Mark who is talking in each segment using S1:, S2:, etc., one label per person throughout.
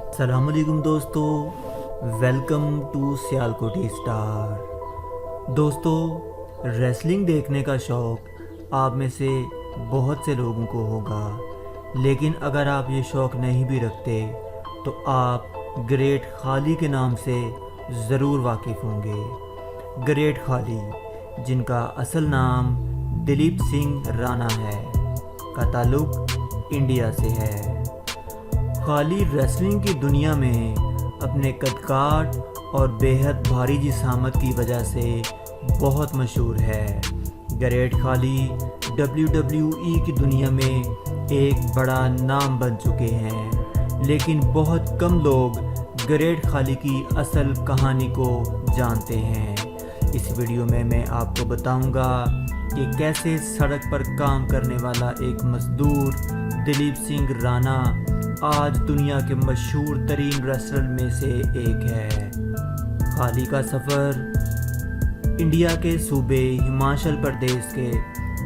S1: السلام علیکم دوستو، ویلکم ٹو سیالکوٹی اسٹار۔ دوستو، ریسلنگ دیکھنے کا شوق آپ میں سے بہت سے لوگوں کو ہوگا، لیکن اگر آپ یہ شوق نہیں بھی رکھتے تو آپ گریٹ خالی کے نام سے ضرور واقف ہوں گے۔ گریٹ خالی، جن کا اصل نام دلیپ سنگھ رانا ہے، کا تعلق انڈیا سے ہے۔ خالی ریسلنگ کی دنیا میں اپنے قد کاٹ اور بے حد بھاری جسامت کی وجہ سے بہت مشہور ہے۔ گریٹ خالی WWE کی دنیا میں ایک بڑا نام بن چکے ہیں، لیکن بہت کم لوگ گریٹ خالی کی اصل کہانی کو جانتے ہیں۔ اس ویڈیو میں میں آپ کو بتاؤں گا کہ کیسے سڑک پر کام کرنے والا ایک مزدور دلیپ سنگھ رانا آج دنیا کے مشہور ترین ریسلر میں سے ایک ہے۔ خالی کا سفر انڈیا کے صوبے ہماچل پردیش کے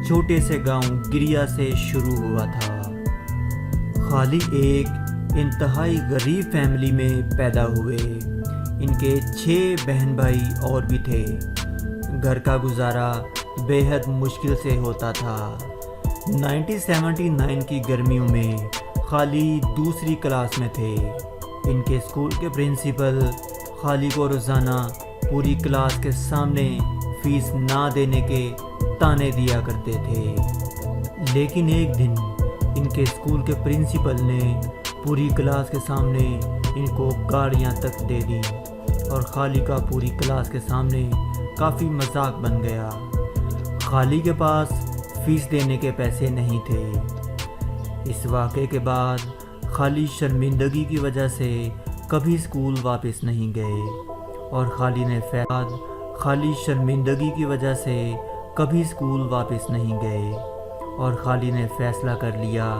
S1: چھوٹے سے گاؤں گریا سے شروع ہوا تھا۔ خالی ایک انتہائی غریب فیملی میں پیدا ہوئے۔ ان کے 6 بہن بھائی اور بھی تھے۔ گھر کا گزارا بے حد مشکل سے ہوتا تھا۔ 1979 کی گرمیوں میں خالی دوسری کلاس میں تھے۔ ان کے اسکول کے پرنسپل خالی کو روزانہ پوری کلاس کے سامنے فیس نہ دینے کے طعنے دیا کرتے تھے، لیکن ایک دن ان کے اسکول کے پرنسپل نے پوری کلاس کے سامنے ان کو گاڑیاں تک دے دی اور خالی کا پوری کلاس کے سامنے کافی مذاق بن گیا۔ خالی کے پاس فیس دینے کے پیسے نہیں تھے۔ اس واقعے کے بعد خالی شرمندگی کی وجہ سے کبھی اسکول واپس نہیں گئے، اور خالی شرمندگی کی وجہ سے کبھی اسکول واپس نہیں گئے اور خالی نے فیصلہ کر لیا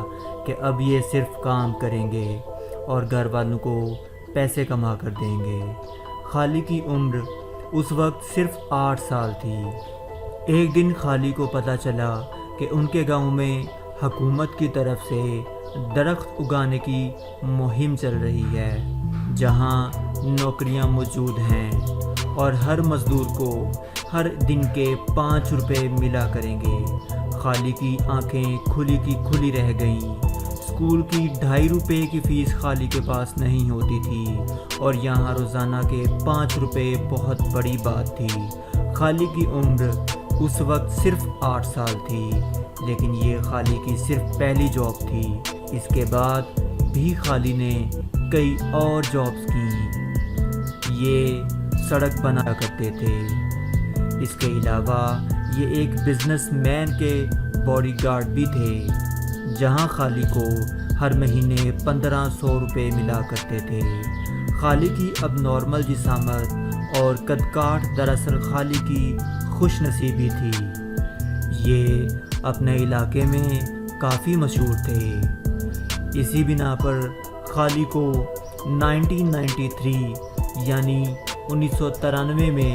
S1: کہ اب یہ صرف کام کریں گے اور گھر والوں کو پیسے کما کر دیں گے۔ خالی کی عمر اس وقت صرف 8 سال تھی۔ ایک دن خالی کو پتہ چلا کہ ان کے گاؤں میں حکومت کی طرف سے درخت اگانے کی مہم چل رہی ہے، جہاں نوکریاں موجود ہیں اور ہر مزدور کو ہر دن کے 5 روپے ملا کریں گے۔ خالی کی آنکھیں کھلی کی کھلی رہ گئیں۔ اسکول کی 2.5 روپے کی فیس خالی کے پاس نہیں ہوتی تھی، اور یہاں روزانہ کے 5 روپے بہت بڑی بات تھی۔ خالی کی عمر اس وقت صرف 8 سال تھی، لیکن یہ خالی کی صرف پہلی جاب تھی۔ اس کے بعد بھی خالی نے کئی اور جابز کیں۔ یہ سڑک بنایا کرتے تھے۔ اس کے علاوہ یہ ایک بزنس مین کے باڈی گارڈ بھی تھے، جہاں خالی کو ہر مہینے 1500 روپے ملا کرتے تھے۔ خالی کی اب نارمل جسامت اور قد کاٹ دراصل خالی کی خوش نصیبی تھی۔ یہ اپنے علاقے میں کافی مشہور تھے۔ اسی بنا پر خالی کو 1993 یعنی 1993 میں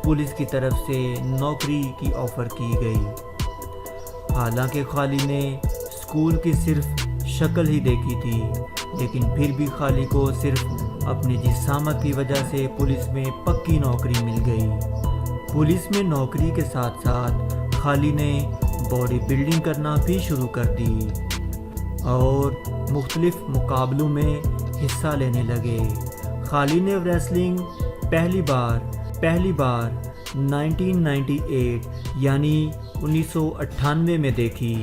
S1: پولیس کی طرف سے نوکری کی آفر کی گئی۔ حالانکہ خالی نے اسکول کی صرف شکل ہی دیکھی تھی، لیکن پھر بھی خالی کو صرف اپنی جسامت کی وجہ سے پولیس میں پکی نوکری مل گئی۔ پولیس میں نوکری کے ساتھ ساتھ خالی نے باڈی بلڈنگ کرنا بھی شروع کر دی اور مختلف مقابلوں میں حصہ لینے لگے۔ خالی نے ریسلنگ پہلی بار 1998 یعنی 1998 میں دیکھی۔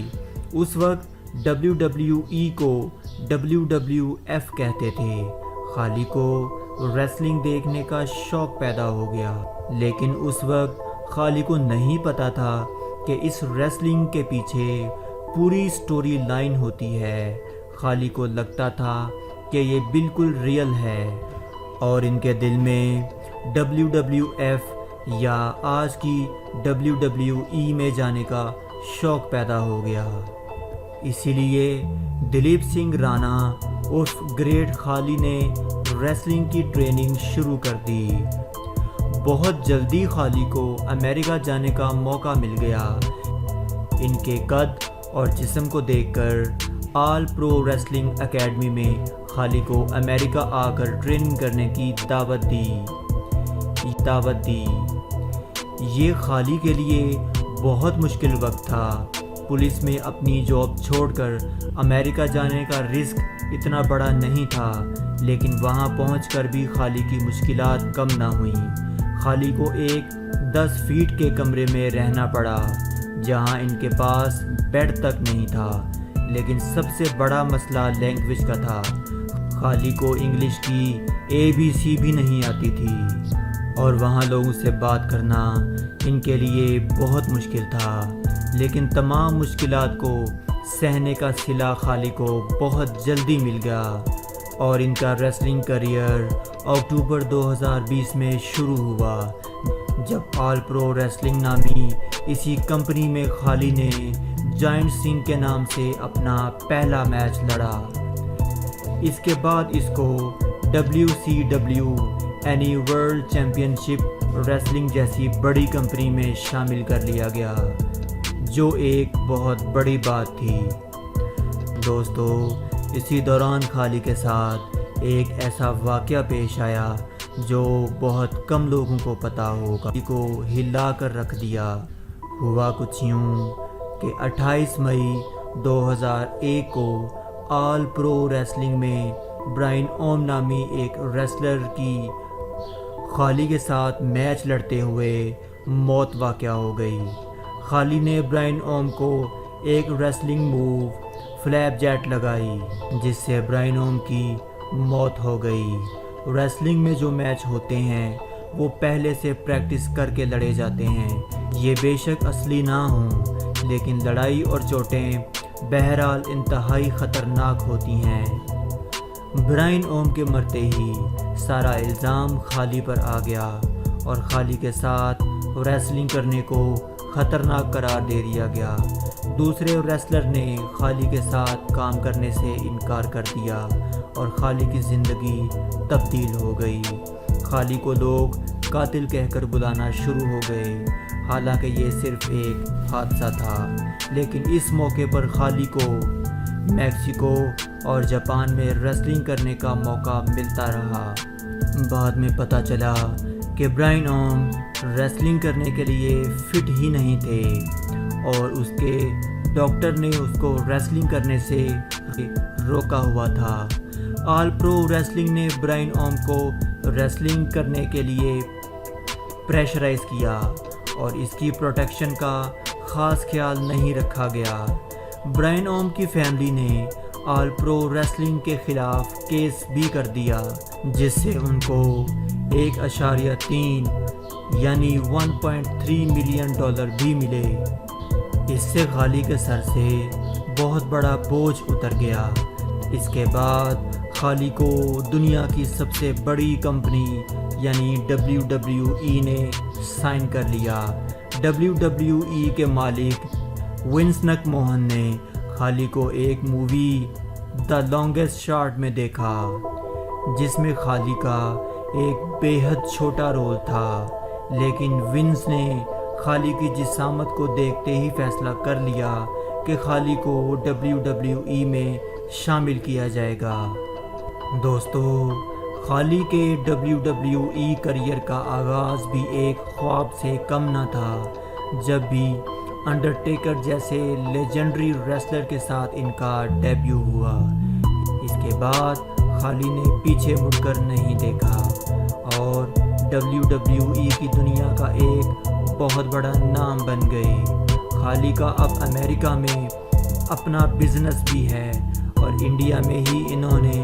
S1: اس وقت WWE کو WWF کہتے تھے۔ خالی کو ریسلنگ دیکھنے کا شوق پیدا ہو گیا، لیکن اس وقت خالی کو نہیں پتا تھا کہ اس ریسلنگ کے پیچھے پوری سٹوری لائن ہوتی ہے۔ خالی کو لگتا تھا کہ یہ بالکل ریئل ہے، اور ان کے دل میں WWF یا آج کی WWE میں جانے کا شوق پیدا ہو گیا۔ اسی لیے دلیپ سنگھ رانا عرف گریٹ خالی نے ریسلنگ کی ٹریننگ شروع کر دی۔ بہت جلدی خالی کو امریکہ جانے کا موقع مل گیا۔ ان کے قد اور جسم کو دیکھ کر آل پرو ریسلنگ اکیڈمی میں خالی کو امریکہ آ کر ٹریننگ کرنے کی دعوت دی۔ یہ خالی کے لیے بہت مشکل وقت تھا۔ پولیس میں اپنی جاب چھوڑ کر امریکہ جانے کا رسک اتنا بڑا نہیں تھا، لیکن وہاں پہنچ کر بھی خالی کی مشکلات کم نہ ہوئیں۔ خالی کو ایک 10 فیٹ کے کمرے میں رہنا پڑا جہاں ان کے پاس بیڈ تک نہیں تھا، لیکن سب سے بڑا مسئلہ لینگویج کا تھا۔ خالی کو انگلش کی ABC بھی نہیں آتی تھی اور وہاں لوگوں سے بات کرنا ان کے لیے بہت مشکل تھا، لیکن تمام مشکلات کو سہنے کا صلہ خالی کو بہت جلدی مل گیا اور ان کا ریسلنگ کیریئر اکتوبر 2020 میں شروع ہوا، جب آل پرو ریسلنگ نامی اسی کمپنی میں خالی نے جائنٹ سنگھ کے نام سے اپنا پہلا میچ لڑا۔ اس کے بعد اس کو WCW اینی ورلڈ چیمپئن شپ ریسلنگ جیسی بڑی کمپنی میں شامل کر لیا گیا، جو ایک بہت بڑی بات تھی۔ دوستو، اسی دوران خالی کے ساتھ ایک ایسا واقعہ پیش آیا جو بہت کم لوگوں کو پتہ ہوگا، کو ہلا کر رکھ دیا۔ ہوا کچھ یوں کہ 28 مئی 2001 کو آل پرو ریسلنگ میں برائن اوم نامی ایک ریسلر کی خالی کے ساتھ میچ لڑتے ہوئے موت واقع ہو گئی۔ خالی نے برائن اوم کو ایک ریسلنگ موو فلیپ جیٹ لگائی، جس سے برائن اوم کی موت ہو گئی۔ ریسلنگ میں جو میچ ہوتے ہیں وہ پہلے سے پریکٹس کر کے لڑے جاتے ہیں، یہ بے شک اصلی نہ ہوں، لیکن لڑائی اور چوٹیں بہرحال انتہائی خطرناک ہوتی ہیں۔ برائن اوم کے مرتے ہی سارا الزام خالی پر آ گیا اور خالی کے ساتھ ریسلنگ کرنے کو خطرناک قرار دے دیا گیا۔ دوسرے ریسلر نے خالی کے ساتھ کام کرنے سے انکار کر دیا اور خالی کی زندگی تبدیل ہو گئی۔ خالی کو لوگ قاتل کہہ کر بلانا شروع ہو گئے، حالانکہ یہ صرف ایک حادثہ تھا، لیکن اس موقع پر خالی کو میکسیکو اور جاپان میں ریسلنگ کرنے کا موقع ملتا رہا۔ بعد میں پتہ چلا کہ برائن اوم ریسلنگ کرنے کے لیے فٹ ہی نہیں تھے اور اس کے ڈاکٹر نے اس کو ریسلنگ کرنے سے روکا ہوا تھا۔ آل پرو ریسلنگ نے برائن اوم کو ریسلنگ کرنے کے لیے پریشرائز کیا اور اس کی پروٹیکشن کا خاص خیال نہیں رکھا گیا۔ برائن اوم کی فیملی نے آل پرو ریسلنگ کے خلاف کیس بھی کر دیا، جس سے ان کو 1.3 یعنی $1.3 ملین بھی ملے۔ اس سے خالی کے سر سے بہت بڑا بوجھ اتر گیا۔ اس کے بعد خالی کو دنیا کی سب سے بڑی کمپنی یعنی WWE نے سائن کر لیا۔ WWE کے مالک ونس مک موہن نے خالی کو ایک مووی دی لانگسٹ شاٹ میں دیکھا، جس میں خالی کا ایک بے حد چھوٹا رول تھا، لیکن ونس نے خالی کی جسامت کو دیکھتے ہی فیصلہ کر لیا کہ خالی کو WWE میں شامل کیا جائے گا۔ دوستو، خالی کے WWE کیریئر کا آغاز بھی ایک خواب سے کم نہ تھا، جب بھی انڈرٹیکر جیسے لیجنڈری ریسلر کے ساتھ ان کا ڈیبیو ہوا۔ اس کے بعد خالی نے پیچھے مڑ کر نہیں دیکھا اور WWE کی دنیا کا ایک بہت بڑا نام بن گئے۔ خالی کا اب امریکہ میں اپنا بزنس بھی ہے اور انڈیا میں ہی انہوں نے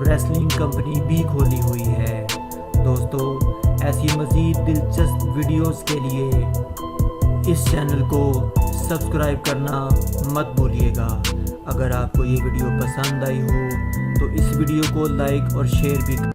S1: ریسلنگ کمپنی بھی کھولی ہوئی ہے۔ دوستو، ایسی مزید دلچسپ ویڈیوز کے لیے اس چینل کو سبسکرائب کرنا مت بھولیے گا۔ اگر آپ کو یہ ویڈیو پسند آئی ہو تو اس ویڈیو کو لائک اور شیئر بھی